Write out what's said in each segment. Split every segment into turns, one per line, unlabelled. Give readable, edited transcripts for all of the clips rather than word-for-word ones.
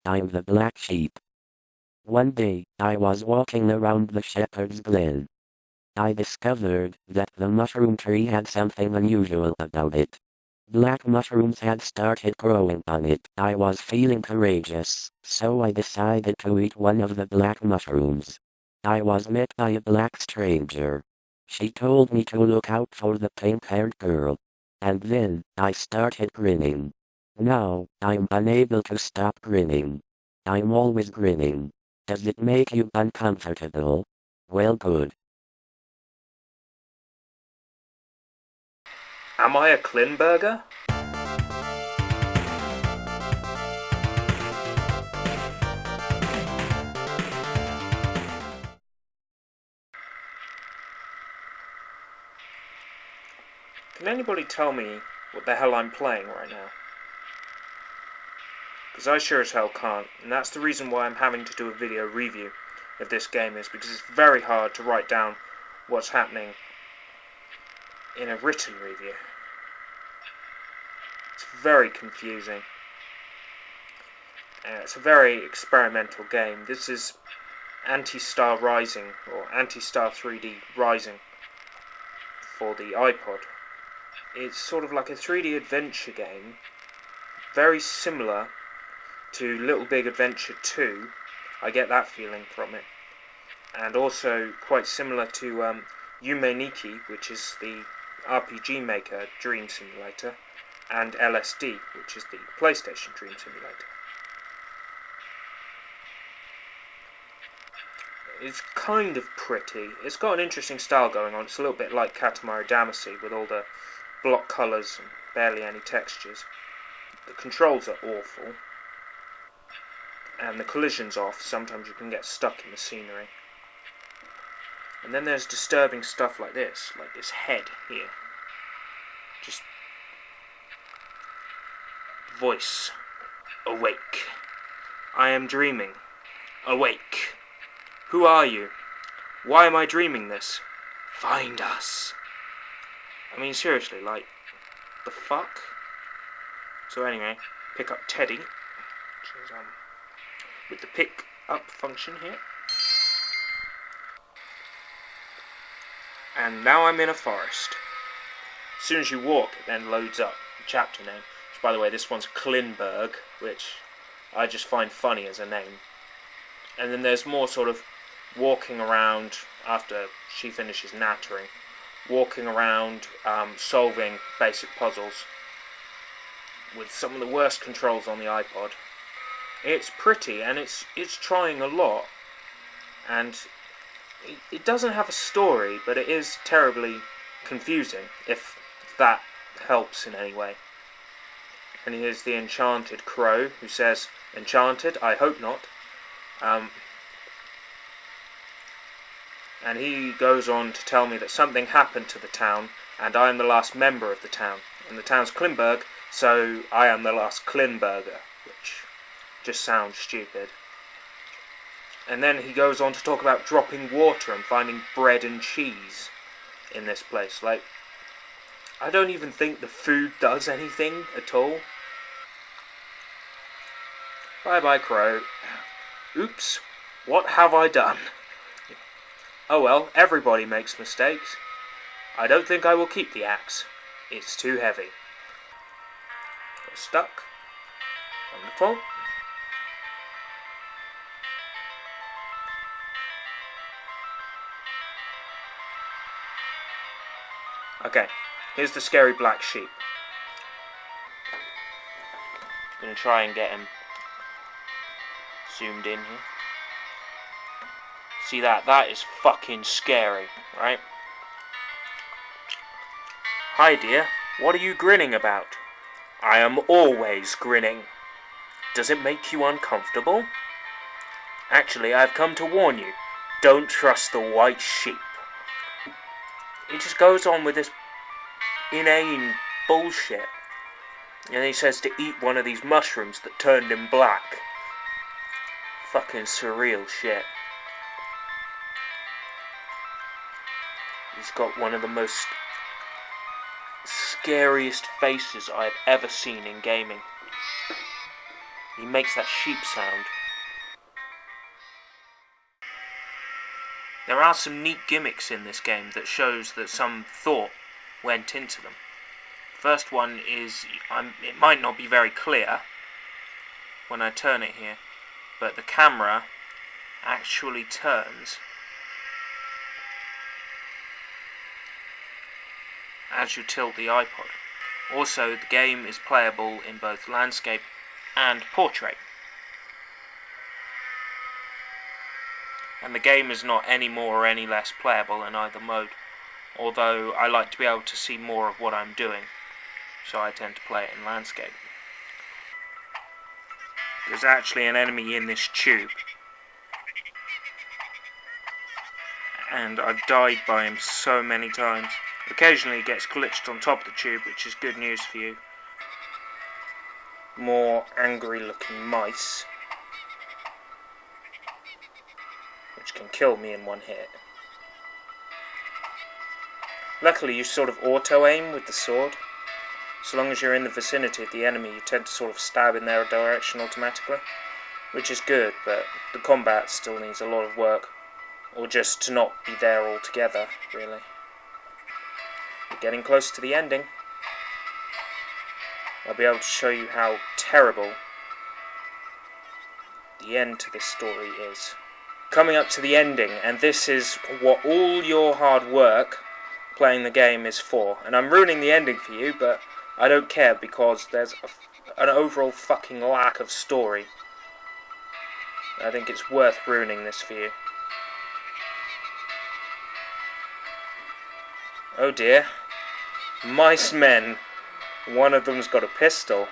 I'm the black sheep. One day, I was walking around the shepherd's glen. I discovered that the mushroom tree had something unusual about it. Black mushrooms had started growing on it. I was feeling courageous, so I decided to eat one of the black mushrooms. I was met by a black stranger. She told me to look out for the pink-haired girl. And then, I started grinning. Now, I'm unable to stop grinning. I'm always grinning. Does it make you uncomfortable? Well, good.
Am I a Klinberger? Can anybody tell me what the hell I'm playing right now? Because I sure as hell can't, and that's the reason why I'm having to do a video review of this game, is because it's very hard to write down what's happening in a written review. It's very confusing. It's a very experimental game. This is Antistar Rising, or Antistar 3D Rising for the iPod. It's sort of like a 3D adventure game, very similar to Little Big Adventure 2. I get that feeling from it. And also quite similar to Yume Nikki, which is the RPG Maker Dream Simulator, and LSD, which is the PlayStation Dream Simulator. It's kind of pretty. It's got an interesting style going on. It's a little bit like Katamari Damacy with all the block colours and barely any textures. The controls are awful. And the collision's off. Sometimes you can get stuck in the scenery. And then there's disturbing stuff like this head here. Just voice. Awake. I am dreaming. Awake. Who are you? Why am I dreaming this? Find us. I mean, seriously, like, the fuck? So anyway, pick up Teddy, which is, with the pick up function here. And now I'm in a forest. As soon as you walk, it then loads up the chapter name. Which, by the way, this one's Klinberg, which I just find funny as a name. And then there's more sort of walking around after she finishes nattering. Walking around, solving basic puzzles with some of the worst controls on the iPod. It's pretty, and it's trying a lot, and it doesn't have a story, but it is terribly confusing, if that helps in any way. And here's the enchanted crow, who says, "Enchanted? I hope not." And he goes on to tell me that something happened to the town, and I am the last member of the town. And the town's Klinberg, so I am the last Klinberger, which just sounds stupid. And then he goes on to talk about dropping water and finding bread and cheese in this place. Like, I don't even think the food does anything at all. Bye-bye, crow. Oops, what have I done? Oh well, everybody makes mistakes. I don't think I will keep the axe. It's too heavy. Got stuck. Wonderful. Okay, here's the scary black sheep. I'm going to try and get him zoomed in here. See that? That is fucking scary, right? Hi dear, what are you grinning about? I am always grinning. Does it make you uncomfortable? Actually, I've come to warn you. Don't trust the white sheep. He just goes on with this inane bullshit. And he says to eat one of these mushrooms that turned him black. Fucking surreal shit. He's got one of the most scariest faces I've ever seen in gaming. He makes that sheep sound. There are some neat gimmicks in this game that shows that some thought went into them. First one is, it might not be very clear when I turn it here, but the camera actually turns as you tilt the iPod. Also, the game is playable in both landscape and portrait. And the game is not any more or any less playable in either mode, although I like to be able to see more of what I'm doing, so I tend to play it in landscape. There's actually an enemy in this tube, and I've died by him so many times. Occasionally he gets glitched on top of the tube, which is good news for you. More angry looking mice, which can kill me in one hit. Luckily you sort of auto-aim with the sword. So long as you're in the vicinity of the enemy, you tend to sort of stab in their direction automatically, which is good, but the combat still needs a lot of work, or just to not be there altogether, really. We're getting close to the ending. I'll be able to show you how terrible the end to this story is. Coming up to the ending, and this is what all your hard work playing the game is for. And I'm ruining the ending for you, but I don't care, because there's an overall fucking lack of story. I think it's worth ruining this for you. Oh dear. Mice men. One of them's got a pistol.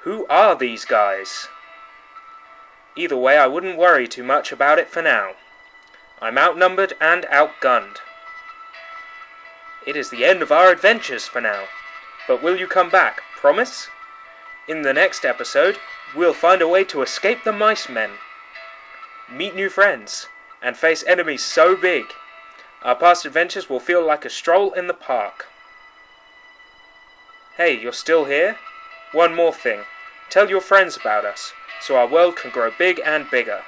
Who are these guys? Either way, I wouldn't worry too much about it for now. I'm outnumbered and outgunned. It is the end of our adventures for now. But will you come back? Promise? In the next episode, we'll find a way to escape the mice men, meet new friends, and face enemies so big, our past adventures will feel like a stroll in the park. Hey, you're still here? One more thing. Tell your friends about us, so our world can grow big and bigger.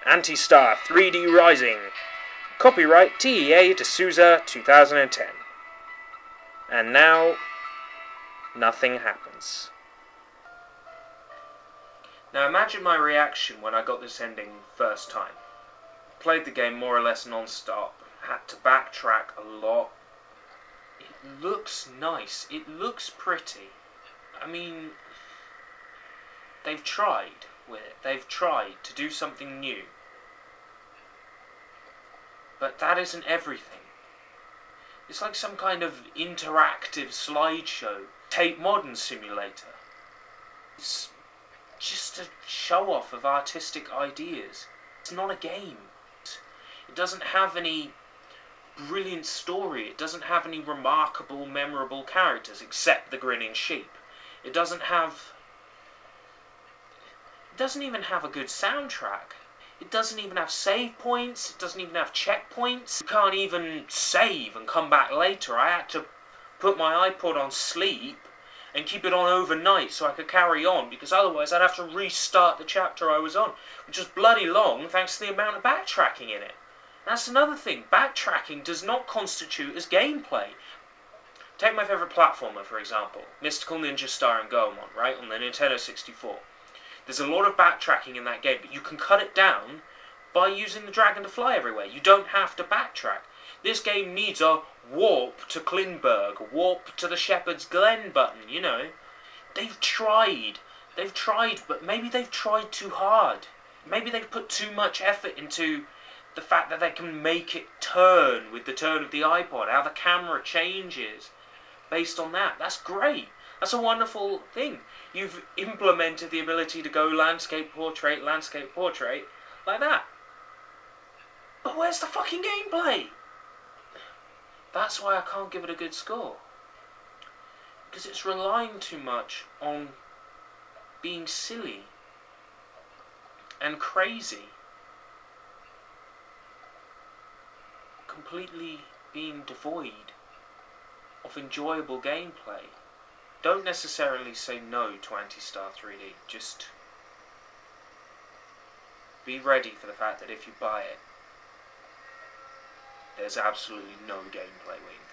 Antistar 3D Rising. Copyright TEA D'Souza 2010. And now, nothing happens. Now imagine my reaction when I got this ending first time. Played the game more or less non-stop, had to backtrack a lot. It looks nice, it looks pretty. I mean, they've tried with it, they've tried to do something new. But that isn't everything. It's like some kind of interactive slideshow, Tate Modern simulator. It's just a show-off of artistic ideas. It's not a game. It doesn't have any brilliant story. It doesn't have any remarkable, memorable characters, except the grinning sheep. It doesn't even have a good soundtrack. It doesn't even have save points. It doesn't even have checkpoints. You can't even save and come back later. I had to put my iPod on sleep and keep it on overnight so I could carry on, because otherwise I'd have to restart the chapter I was on, which was bloody long thanks to the amount of backtracking in it. That's another thing. Backtracking does not constitute as gameplay. Take my favourite platformer, for example, Mystical Ninja Star and Goemon, right, on the Nintendo 64. There's a lot of backtracking in that game, but you can cut it down by using the dragon to fly everywhere. You don't have to backtrack. This game needs a warp to Klinberg, warp to the Shepherd's Glen button, you know. They've tried, but maybe they've tried too hard. Maybe they've put too much effort into the fact that they can make it turn with the turn of the iPod, how the camera changes based on that. That's great. That's a wonderful thing. You've implemented the ability to go landscape, portrait, like that. But where's the fucking gameplay? That's why I can't give it a good score. Because it's relying too much on being silly and crazy. Completely being devoid of enjoyable gameplay. don't necessarily say no to Antistar 3D. Just be ready for the fact that if you buy it, there's absolutely no gameplay waiting